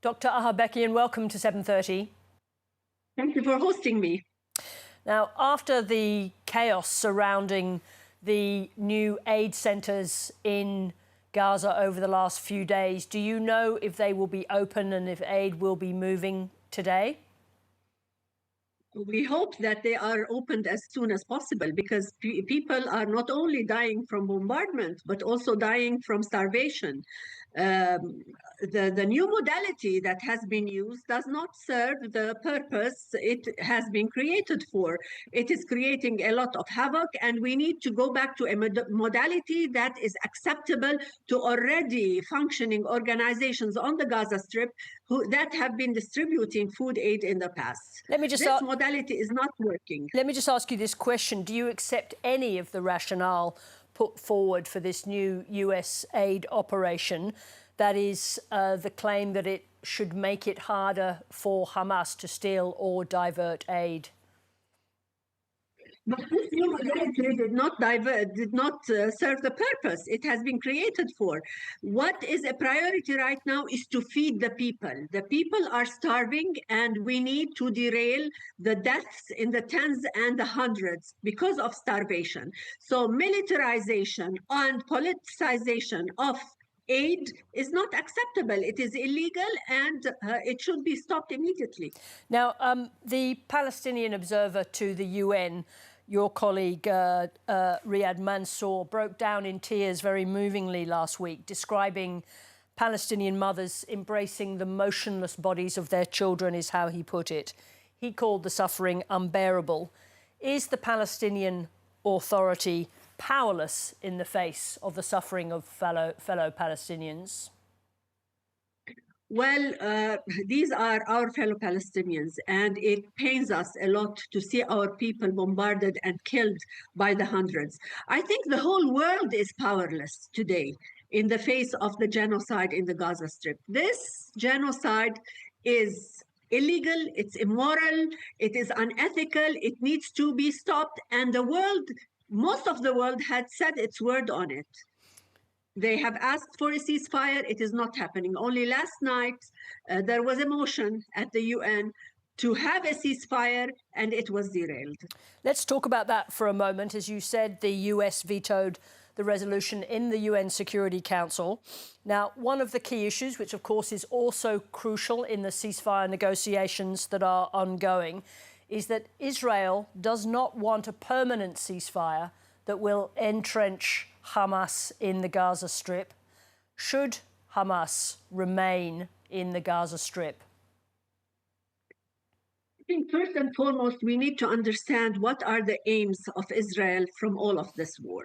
Dr. Aghabekian, welcome to 7:30. Thank you for hosting me. Now, after the chaos surrounding the new aid centres in Gaza over the last few days, do you know if they will be open and if aid will be moving today? We hope that they are opened as soon as possible because people are not only dying from bombardment, but also dying from starvation. The new modality that has been used does not serve the purpose it has been created for. It is creating a lot of havoc, and we need to go back to a modality that is acceptable to already functioning organizations on the Gaza Strip that have been distributing food aid in the past. This modality is not working. Let me just ask you this question. Do you accept any of the rationale put forward for this new US aid operation? That is the claim that it should make it harder for Hamas to steal or divert aid. But this new modality did not serve the purpose it has been created for. What is a priority right now is to feed the people. The people are starving, and we need to derail the deaths in the tens and the hundreds because of starvation. So militarization and politicization of aid is not acceptable. It is illegal, and it should be stopped immediately. Now, the Palestinian observer to the UN, your colleague Riyad Mansour, broke down in tears very movingly last week, describing Palestinian mothers embracing the motionless bodies of their children, is how he put it. He called the suffering unbearable. Is the Palestinian Authority powerless in the face of the suffering of fellow Palestinians? Well, these are our fellow Palestinians, and it pains us a lot to see our people bombarded and killed by the hundreds. I think the whole world is powerless today in the face of the genocide in the Gaza Strip. This genocide is illegal, it's immoral, it is unethical, it needs to be stopped, and the world, most of the world had said its word on it. They have asked for a ceasefire. It is not happening. Only last night, there was a motion at the UN to have a ceasefire, and it was derailed. Let's talk about that for a moment. As you said, the US vetoed the resolution in the UN Security Council. Now, one of the key issues, which of course is also crucial in the ceasefire negotiations that are ongoing, is that Israel does not want a permanent ceasefire that will entrench Hamas in the Gaza Strip. Should Hamas remain in the Gaza Strip? I think first and foremost, we need to understand what are the aims of Israel from all of this war.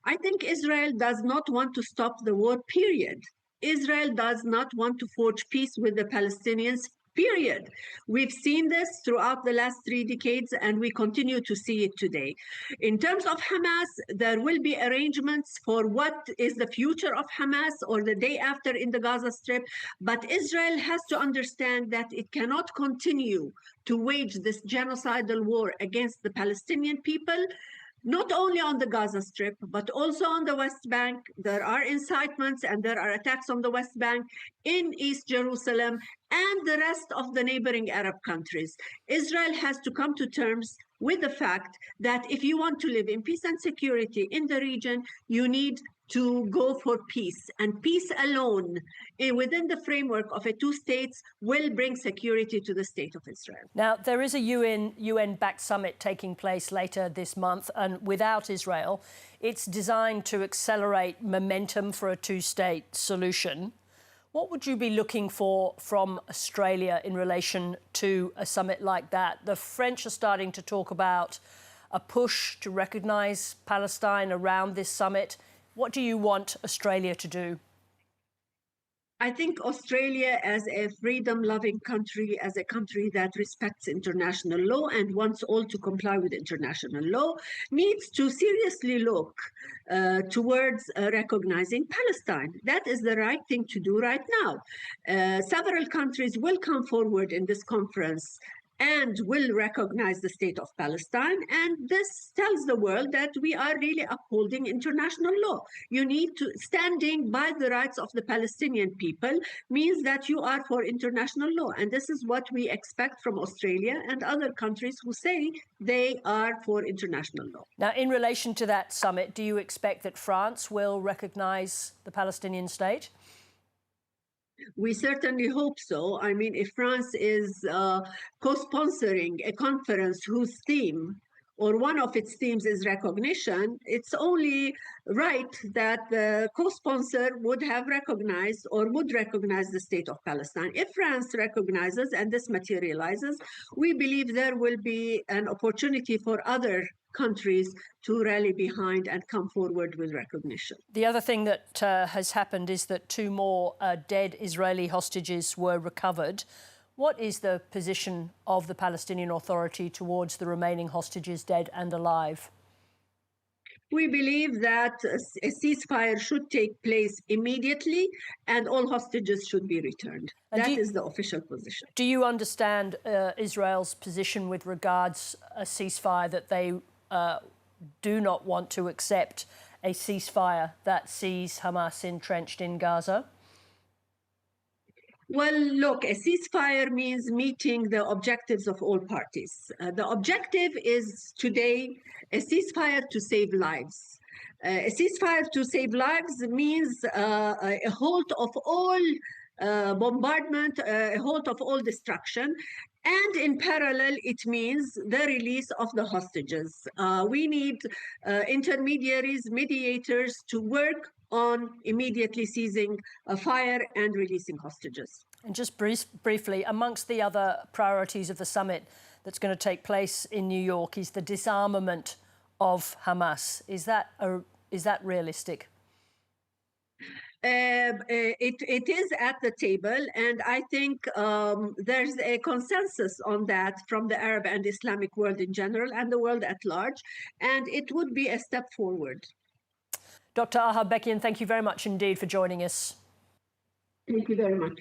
I think Israel does not want to stop the war, period. Israel does not want to forge peace with the Palestinians, period. We've seen this throughout the last 3 decades, and we continue to see it today. In terms of Hamas, there will be arrangements for what is the future of Hamas or the day after in the Gaza Strip. But Israel has to understand that it cannot continue to wage this genocidal war against the Palestinian people, not only on the Gaza Strip, but also on the West Bank. There are incitements and there are attacks on the West Bank, in East Jerusalem, and the rest of the neighboring Arab countries. Israel has to come to terms with the fact that if you want to live in peace and security in the region, you need to go for peace. And peace alone, within the framework of a two states, will bring security to the state of Israel. Now, there is a UN-backed summit taking place later this month, and without Israel, it's designed to accelerate momentum for a two-state solution. What would you be looking for from Australia in relation to a summit like that? The French are starting to talk about a push to recognise Palestine around this summit. What do you want Australia to do? I think Australia, as a freedom-loving country, as a country that respects international law and wants all to comply with international law, needs to seriously look towards recognizing Palestine. That is the right thing to do right now. Several countries will come forward in this conference and will recognize the state of Palestine. And this tells the world that we are really upholding international law. You need to, standing by the rights of the Palestinian people means that you are for international law. And this is what we expect from Australia and other countries who say they are for international law. Now, in relation to that summit, do you expect that France will recognise the Palestinian state? We certainly hope so. I mean, if France is co-sponsoring a conference whose theme or one of its themes is recognition, it's only right that the co-sponsor would have recognized or would recognize the state of Palestine. If France recognizes and this materializes, we believe there will be an opportunity for other countries to rally behind and come forward with recognition. The other thing that has happened is that 2 more dead Israeli hostages were recovered. What is the position of the Palestinian Authority towards the remaining hostages, dead and alive? We believe that a ceasefire should take place immediately and all hostages should be returned. And that is the official position. Do you understand Israel's position with regards a ceasefire, that they do not want to accept a ceasefire that sees Hamas entrenched in Gaza? Well, look, a ceasefire means meeting the objectives of all parties. The objective is today a ceasefire to save lives. A ceasefire to save lives means a halt of all bombardment, a halt of all destruction. And in parallel, it means the release of the hostages. We need intermediaries, mediators to work on immediately ceasing a fire and releasing hostages. And just briefly, amongst the other priorities of the summit that's going to take place in New York is the disarmament of Hamas. Is that realistic? It is at the table, and I think there's a consensus on that from the Arab and Islamic world in general and the world at large, and it would be a step forward. Dr. Aghabekian, thank you very much indeed for joining us. Thank you very much.